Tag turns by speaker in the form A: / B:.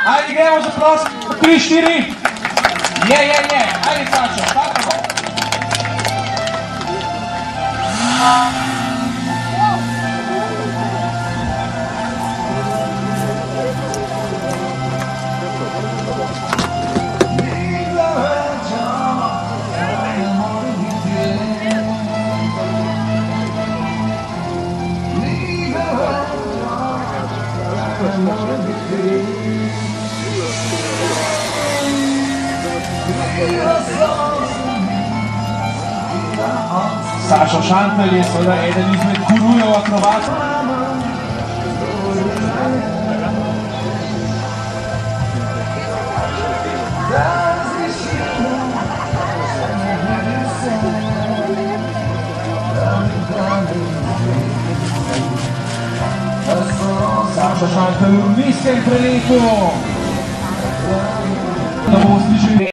A: Ajde, gremo za plos, 3-4. Je. Ajde, Sašo, startamo. Sašo Šantelj je seveda eden izmed gurujev akrobatov. Sašo Šantelj v nizkem preletu.